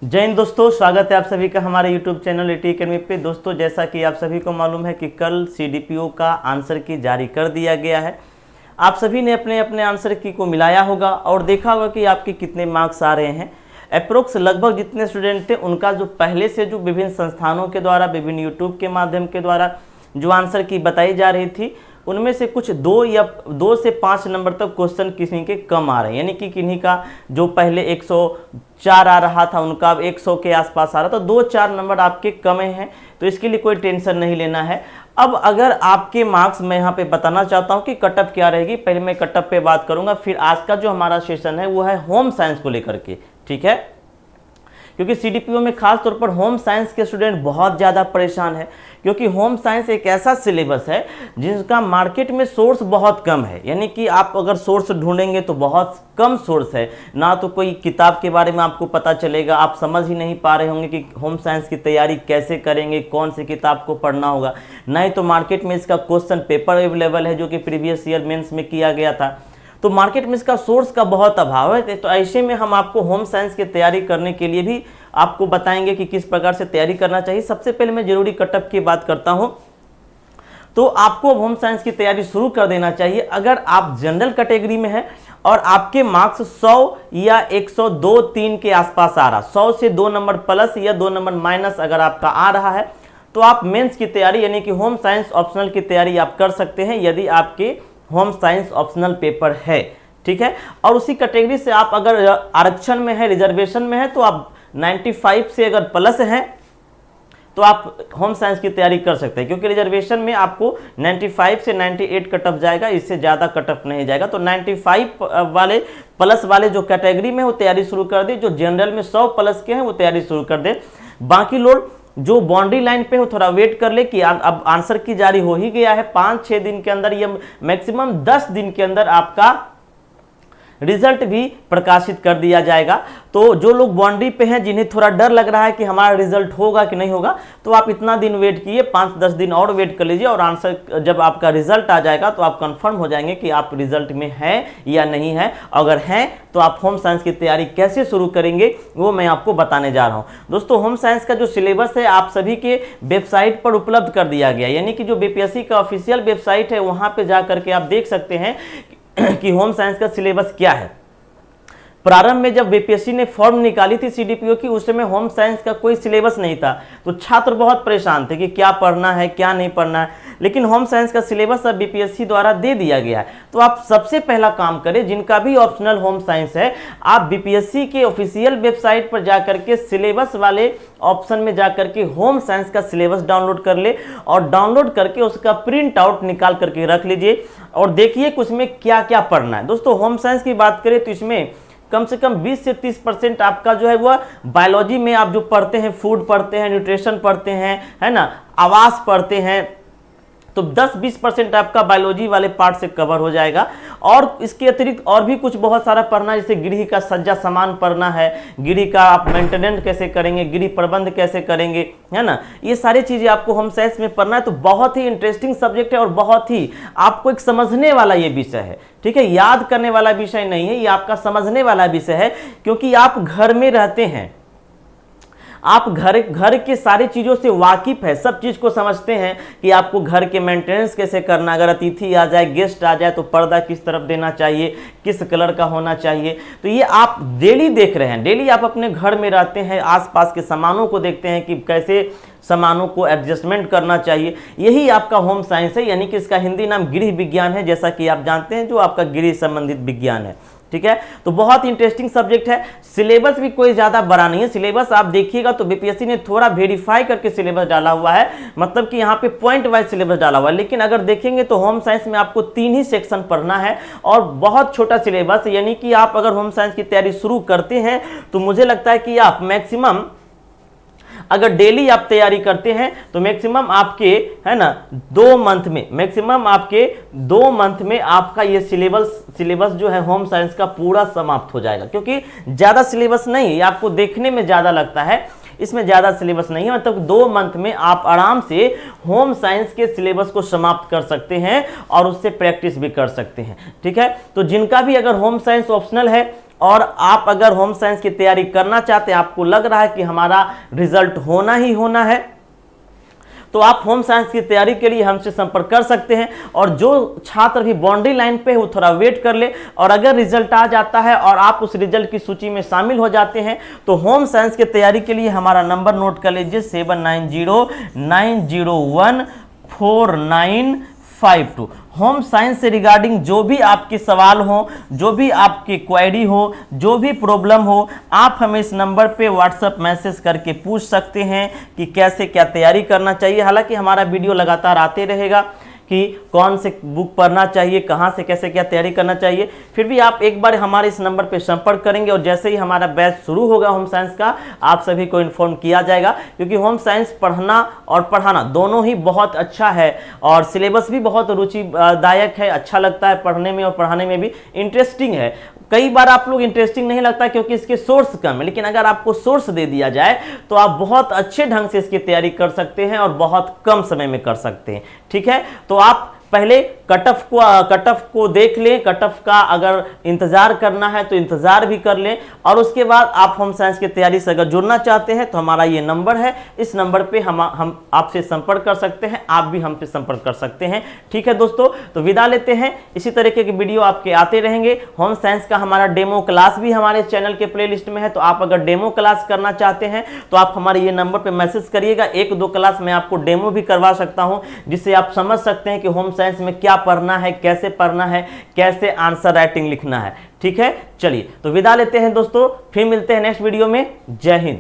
जय हिंद दोस्तों, स्वागत है आप सभी का हमारे यूट्यूब चैनल etacademy पे। दोस्तों, जैसा कि आप सभी को मालूम है कि कल Cdpo का आंसर की जारी कर दिया गया है। आप सभी ने अपने अपने आंसर की को मिलाया होगा और देखा होगा कि आपके कितने मार्क्स आ रहे हैं। अप्रोक्स लगभग जितने स्टूडेंट थे उनका जो पहले से जो विभिन्न संस्थानों के द्वारा, विभिन्न यूट्यूब के माध्यम के द्वारा जो आंसर की बताई जा रही थी, उनमें से कुछ 2 से 5 नंबर तक क्वेश्चन किसी के कम आ रहे हैं। यानी कि किन्हीं का जो पहले 104 आ रहा था उनका अब 100 के आसपास आ रहा था, तो 2-4 नंबर आपके कम हैं। तो इसके लिए कोई टेंशन नहीं लेना है। अब अगर आपके मार्क्स मैं यहाँ पे बताना चाहता हूँ कि कटअप क्या रहेगी। पहले मैं कटअप पे बात करूँगा, फिर आज का जो हमारा सेशन है वो है होम साइंस को लेकर के, ठीक है। क्योंकि Cdpo में खास तौर पर होम साइंस के स्टूडेंट बहुत ज़्यादा परेशान है, क्योंकि होम साइंस एक ऐसा सिलेबस है जिसका मार्केट में सोर्स बहुत कम है। यानी कि आप अगर सोर्स ढूंढेंगे तो बहुत कम सोर्स है, ना तो कोई किताब के बारे में आपको पता चलेगा। आप समझ ही नहीं पा रहे होंगे कि होम साइंस की तैयारी कैसे करेंगे, कौन सी किताब को पढ़ना होगा। ना ही तो मार्केट में इसका क्वेश्चन पेपर अवेलेबल है जो कि प्रीवियस ईयर मेंस में किया गया था। तो मार्केट में इसका सोर्स का बहुत अभाव है। तो ऐसे में हम आपको होम साइंस की तैयारी करने के लिए भी आपको बताएंगे कि किस प्रकार से तैयारी करना चाहिए। सबसे पहले मैं जरूरी कटअप की बात करता हूं, तो आपको होम साइंस की तैयारी शुरू कर देना चाहिए अगर आप जनरल कैटेगरी में हैं और आपके मार्क्स 100 या 102-3 के आसपास आ रहा, 100 से 2 नंबर प्लस या 2 नंबर माइनस अगर आपका आ रहा है, तो आप मेंस की तैयारी यानी कि होम साइंस ऑप्शनल की तैयारी आप कर सकते हैं यदि आपके होम साइंस ऑप्शनल पेपर है, ठीक है। और उसी कैटेगरी से आप अगर आरक्षण में है, रिजर्वेशन में है, तो आप 95 से अगर प्लस हैं तो आप होम साइंस की तैयारी कर सकते हैं, क्योंकि रिजर्वेशन में आपको 95 से 98 कटअप जाएगा, इससे ज़्यादा कटअप नहीं जाएगा। तो 95 वाले प्लस वाले जो कैटेगरी में वो तैयारी शुरू कर दे, जो जनरल में 100 प्लस के हैं वो तैयारी शुरू कर दे। बाकी लोग जो बाउंड्री लाइन पे हो थोड़ा वेट कर ले कि अब आंसर की जारी हो ही गया है। 5-6 दिन के अंदर, या मैक्सिमम 10 दिन के अंदर आपका रिजल्ट भी प्रकाशित कर दिया जाएगा। तो जो लोग बाउंड्री पे हैं, जिन्हें थोड़ा डर लग रहा है कि हमारा रिजल्ट होगा कि नहीं होगा, तो आप इतना दिन वेट कीजिए, 5-10 दिन और वेट कर लीजिए, और आंसर जब आपका रिजल्ट आ जाएगा तो आप कंफर्म हो जाएंगे कि आप रिजल्ट में हैं या नहीं है। अगर हैं तो आप होम साइंस की तैयारी कैसे शुरू करेंगे वो मैं आपको बताने जा रहा हूँ। दोस्तों, होम साइंस का जो सिलेबस है आप सभी के वेबसाइट पर उपलब्ध कर दिया गया, यानी कि जो BPSC का ऑफिशियल वेबसाइट है वहाँ पर जा करके आप देख सकते हैं कि होम साइंस का सिलेबस क्या है। प्रारंभ में जब BPSC ने फॉर्म निकाली थी Cdpo की, उस समय होम साइंस का कोई सिलेबस नहीं था, तो छात्र बहुत परेशान थे कि क्या पढ़ना है क्या नहीं पढ़ना है। लेकिन होम साइंस का सिलेबस अब BPSC द्वारा दे दिया गया है। तो आप सबसे पहला काम करें, जिनका भी ऑप्शनल होम साइंस है, आप BPSC के ऑफिशियल वेबसाइट पर जाकर के सिलेबस वाले ऑप्शन में जाकर के होम साइंस का सिलेबस डाउनलोड कर ले, और डाउनलोड करके उसका प्रिंट आउट निकाल करके रख लीजिए और देखिए कि उसमें क्या क्या पढ़ना है। दोस्तों, होम साइंस की बात करें तो इसमें कम से कम 20 से 30% आपका जो है वह बायोलॉजी में आप जो पढ़ते हैं, फूड पढ़ते हैं, न्यूट्रिशन पढ़ते हैं, है ना, आवास पढ़ते हैं, तो 10-20% आपका बायोलॉजी वाले पार्ट से कवर हो जाएगा। और इसके अतिरिक्त और भी कुछ बहुत सारा पढ़ना है, जैसे गृह का सज्जा सामान पढ़ना है, गृह का आप मेंटेनेंस कैसे करेंगे, गृह प्रबंध कैसे करेंगे, है ना, ये सारी चीज़ें आपको होम साइंस में पढ़ना है। तो बहुत ही इंटरेस्टिंग सब्जेक्ट है और बहुत ही आपको एक समझने वाला ये विषय है, ठीक है। याद करने वाला विषय नहीं है, ये आपका समझने वाला विषय है, क्योंकि आप घर में रहते हैं, आप घर के सारी चीज़ों से वाकिफ है, सब चीज़ को समझते हैं कि आपको घर के मेंटेनेंस कैसे करना, अगर अतिथि आ जाए, गेस्ट आ जाए तो पर्दा किस तरफ देना चाहिए, किस कलर का होना चाहिए। तो ये आप डेली देख रहे हैं, डेली आप अपने घर में रहते हैं, आसपास के सामानों को देखते हैं कि कैसे सामानों को एडजस्टमेंट करना चाहिए। यही आपका होम साइंस है, यानी कि इसका हिंदी नाम गृह विज्ञान है, जैसा कि आप जानते हैं, जो आपका गृह संबंधित विज्ञान है, ठीक है। तो बहुत इंटरेस्टिंग सब्जेक्ट है। सिलेबस भी कोई ज़्यादा बड़ा नहीं है। सिलेबस आप देखिएगा तो BPSC ने थोड़ा वेरीफाई करके सिलेबस डाला हुआ है, मतलब कि यहाँ पे पॉइंट वाइज सिलेबस डाला हुआ है। लेकिन अगर देखेंगे तो होम साइंस में आपको 3 ही सेक्शन पढ़ना है और बहुत छोटा सिलेबस, यानी कि आप अगर होम साइंस की तैयारी शुरू करते हैं तो मुझे लगता है कि आप मैक्सिमम अगर डेली आप तैयारी करते हैं तो मैक्सिमम आपके, है ना, 2 मंथ में, मैक्सिमम आपके 2 मंथ में आपका ये सिलेबस जो है होम साइंस का पूरा समाप्त हो जाएगा। क्योंकि ज़्यादा सिलेबस नहीं है, आपको देखने में ज़्यादा लगता है, इसमें ज़्यादा सिलेबस नहीं है, मतलब 2 मंथ में आप आराम से होम साइंस के सिलेबस को समाप्त कर सकते हैं और उससे प्रैक्टिस भी कर सकते हैं, ठीक है। तो जिनका भी अगर होम साइंस ऑप्शनल है और आप अगर होम साइंस की तैयारी करना चाहते हैं, आपको लग रहा है कि हमारा रिजल्ट होना ही होना है, तो आप होम साइंस की तैयारी के लिए हमसे संपर्क कर सकते हैं। और जो छात्र भी बाउंड्री लाइन पे है वो थोड़ा वेट कर ले, और अगर रिजल्ट आ जाता है और आप उस रिजल्ट की सूची में शामिल हो जाते हैं तो होम साइंस की तैयारी के लिए हमारा नंबर नोट कर लीजिए 7909014952। होम साइंस से रिगार्डिंग जो भी आपके सवाल हो, जो भी आपकी क्वेरी हो, जो भी प्रॉब्लम हो, आप हमें इस नंबर पे व्हाट्सएप मैसेज करके पूछ सकते हैं कि कैसे क्या तैयारी करना चाहिए। हालांकि हमारा वीडियो लगातार आते रहेगा कि कौन से बुक पढ़ना चाहिए, कहाँ से कैसे क्या तैयारी करना चाहिए, फिर भी आप एक बार हमारे इस नंबर पे संपर्क करेंगे और जैसे ही हमारा बैच शुरू होगा होम साइंस का, आप सभी को इन्फॉर्म किया जाएगा। क्योंकि होम साइंस पढ़ना और पढ़ाना दोनों ही बहुत अच्छा है और सिलेबस भी बहुत रुचिदायक है, अच्छा लगता है पढ़ने में और पढ़ाने में भी इंटरेस्टिंग है। कई बार आप लोग इंटरेस्टिंग नहीं लगता क्योंकि इसके सोर्स कम है, लेकिन अगर आपको सोर्स दे दिया जाए तो आप बहुत अच्छे ढंग से इसकी तैयारी कर सकते हैं और बहुत कम समय में कर सकते हैं। ठीक है, तो आप पहले कट ऑफ को देख लें, कट ऑफ का अगर इंतजार करना है तो इंतजार भी कर लें, और उसके बाद आप होम साइंस की तैयारी से अगर जुड़ना चाहते हैं तो हमारा ये नंबर है, इस नंबर पे हम आपसे संपर्क कर सकते हैं, आप भी हमसे संपर्क कर सकते हैं। ठीक है दोस्तों, तो विदा लेते हैं। इसी तरीके के वीडियो आपके आते रहेंगे। होम साइंस का हमारा डेमो क्लास भी हमारे चैनल के प्लेलिस्ट में है, तो आप अगर डेमो क्लास करना चाहते हैं तो आप हमारे ये नंबर पर मैसेज करिएगा। 1-2 क्लास मैं आपको डेमो भी करवा सकता हूँ, जिससे आप समझ सकते हैं कि होम साइंस में क्या पढ़ना है, कैसे पढ़ना है, कैसे आंसर राइटिंग लिखना है। ठीक है, चलिए तो विदा लेते हैं दोस्तों, फिर मिलते हैं नेक्स्ट वीडियो में। जय हिंद।